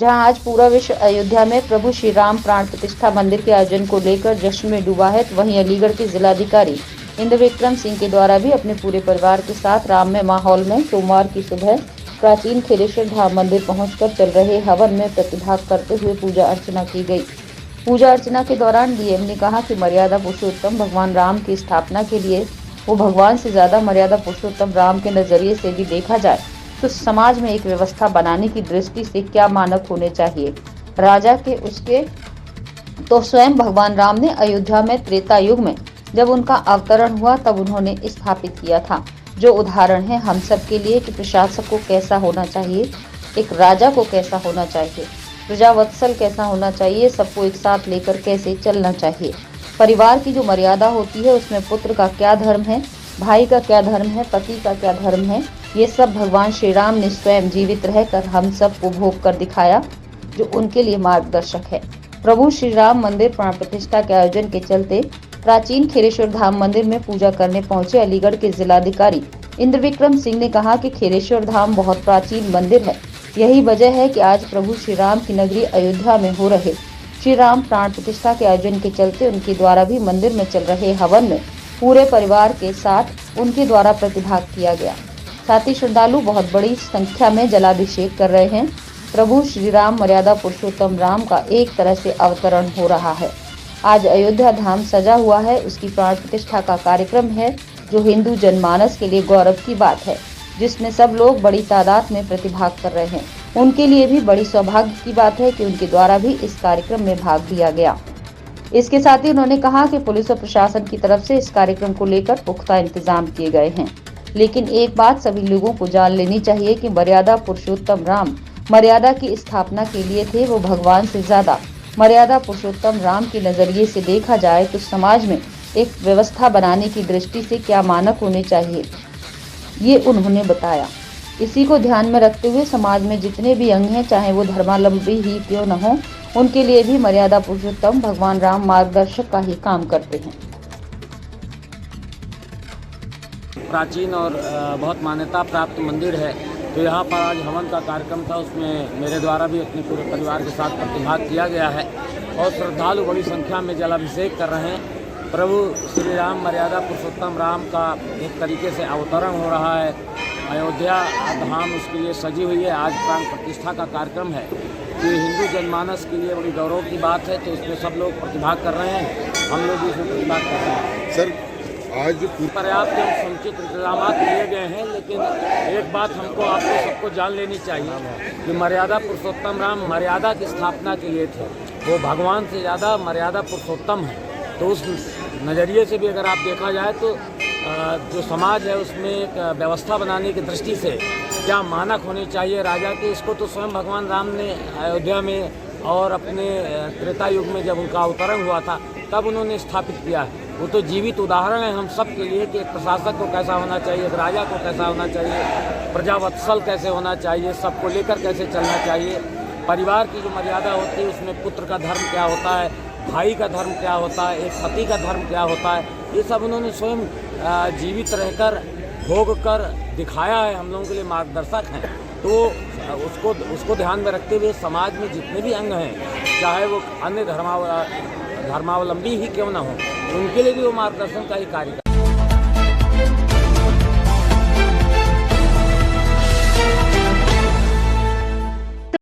जहां आज पूरा विश्व अयोध्या में प्रभु श्री राम प्राण प्रतिष्ठा मंदिर के आयोजन को लेकर जश्न में डूबा है, तो वहीं अलीगढ़ के जिलाधिकारी इंद्र विक्रम सिंह के द्वारा भी अपने पूरे परिवार के साथ राममय माहौल में सोमवार की सुबह प्राचीन खेलेश्वर धाम मंदिर पहुंचकर चल रहे हवन में प्रतिभाग करते हुए पूजा अर्चना की गई। पूजा अर्चना के दौरान डीएम ने कहा कि मर्यादा पुरुषोत्तम भगवान राम की स्थापना के लिए वो भगवान से ज्यादा मर्यादा पुरुषोत्तम राम के नजरिए से भी देखा जाए तो समाज में एक व्यवस्था बनाने की दृष्टि से क्या मानक होने चाहिए। राजा के उसके तो स्वयं भगवान राम ने अयोध्या में त्रेता युग में जब उनका अवतरण हुआ तब उन्होंने स्थापित किया था, जो उदाहरण है हम सब के लिए कि प्रशासक को कैसा होना चाहिए, एक राजा को कैसा होना चाहिए, प्रजावत्सल कैसा होना चाहिए, सबको एक साथ लेकर कैसे चलना चाहिए। परिवार की जो मर्यादा होती है उसमें पुत्र का क्या धर्म है, भाई का क्या धर्म है, पति का क्या धर्म है, ये सब भगवान श्री राम ने स्वयं जीवित रहकर हम सब को भोग कर दिखाया, जो उनके लिए मार्गदर्शक है। प्रभु श्री राम मंदिर प्राण प्रतिष्ठा के आयोजन के चलते प्राचीन खेलेश्वर धाम मंदिर में पूजा करने पहुंचे अलीगढ़ के जिलाधिकारी इंद्र विक्रम सिंह ने कहा कि खेलेश्वर धाम बहुत प्राचीन मंदिर है। यही वजह है कि आज प्रभु श्री राम की नगरी अयोध्या में हो रहे श्री राम प्राण प्रतिष्ठा के आयोजन के चलते उनके द्वारा भी मंदिर में चल रहे हवन में पूरे परिवार के साथ उनके द्वारा प्रतिभाग किया गया। साथ ही श्रद्धालु बहुत बड़ी संख्या में जलाभिषेक कर रहे हैं। प्रभु श्री राम मर्यादा पुरुषोत्तम राम का एक तरह से अवतरण हो रहा है। आज अयोध्या धाम सजा हुआ है, उसकी प्राण प्रतिष्ठा का कार्यक्रम है, जो हिंदू जनमानस के लिए गौरव की बात है, जिसमें सब लोग बड़ी तादाद में प्रतिभाग कर रहे हैं। उनके लिए भी बड़ी सौभाग्य की बात है कि उनके द्वारा भी इस कार्यक्रम में भाग लिया गया। इसके साथ ही उन्होंने कहा कि पुलिस और प्रशासन की तरफ से इस कार्यक्रम को लेकर पुख्ता इंतजाम किए गए हैं, लेकिन एक बात सभी लोगों को जान लेनी चाहिए कि मर्यादा पुरुषोत्तम राम मर्यादा की स्थापना के लिए थे। वो भगवान से ज्यादा मर्यादा पुरुषोत्तम राम के नजरिए से देखा जाए तो समाज में एक व्यवस्था बनाने की दृष्टि से क्या मानक होने चाहिए, ये उन्होंने बताया। इसी को ध्यान में रखते हुए समाज में जितने भी अंग हैं, चाहे वो धर्मावलंबी ही क्यों न हो, उनके लिए भी मर्यादा पुरुषोत्तम भगवान राम मार्गदर्शक का ही काम करते हैं। प्राचीन और बहुत मान्यता प्राप्त मंदिर है, तो यहाँ पर आज हवन का कार्यक्रम था, उसमें मेरे द्वारा भी अपने पूरे परिवार के साथ प्रतिभाग किया गया है और श्रद्धालु बड़ी संख्या में जलाभिषेक कर रहे हैं। प्रभु श्री राम मर्यादा पुरुषोत्तम राम का एक तरीके से अवतरण हो रहा है। अयोध्या धाम उसके लिए सजी हुई है। आज प्राण प्रतिष्ठा का कार्यक्रम है, ये हिंदू जनमानस के लिए बड़ी गौरव की बात है, तो इसमें सब लोग प्रतिभाग कर रहे हैं, हम लोग भी इसमें प्रतिभाग कर रहे हैं। सर आज पर्याप्त समुचित इंतजाम लिए गए हैं, लेकिन एक बात हमको आपको सबको जान लेनी चाहिए कि मर्यादा पुरुषोत्तम राम मर्यादा की स्थापना के लिए थे। वो भगवान से ज़्यादा मर्यादा पुरुषोत्तम है, तो उस नज़रिए से भी अगर आप देखा जाए तो जो समाज है उसमें एक व्यवस्था बनाने की दृष्टि से क्या मानक होने चाहिए राजा के, इसको तो स्वयं भगवान राम ने अयोध्या में और अपने त्रेता युग में जब उनका अवतरण हुआ था तब उन्होंने स्थापित किया है। वो तो जीवित उदाहरण है हम सब के लिए कि एक प्रशासक को कैसा होना चाहिए, एक राजा को कैसा होना चाहिए, प्रजावत्सल कैसे होना चाहिए, सबको लेकर कैसे चलना चाहिए। परिवार की जो मर्यादा होती है उसमें पुत्र का धर्म क्या होता है, भाई का धर्म क्या होता है, एक पति का धर्म क्या होता है, ये सब उन्होंने स्वयं जीवित रहकर भोग कर दिखाया है, हम लोगों के लिए मार्गदर्शक हैं। तो उसको ध्यान में रखते हुए समाज में जितने भी अंग हैं, चाहे वो अन्य धर्मावलंबी ही क्यों ना हो, उनके लिए भी वो मार्गदर्शन का ही कार्य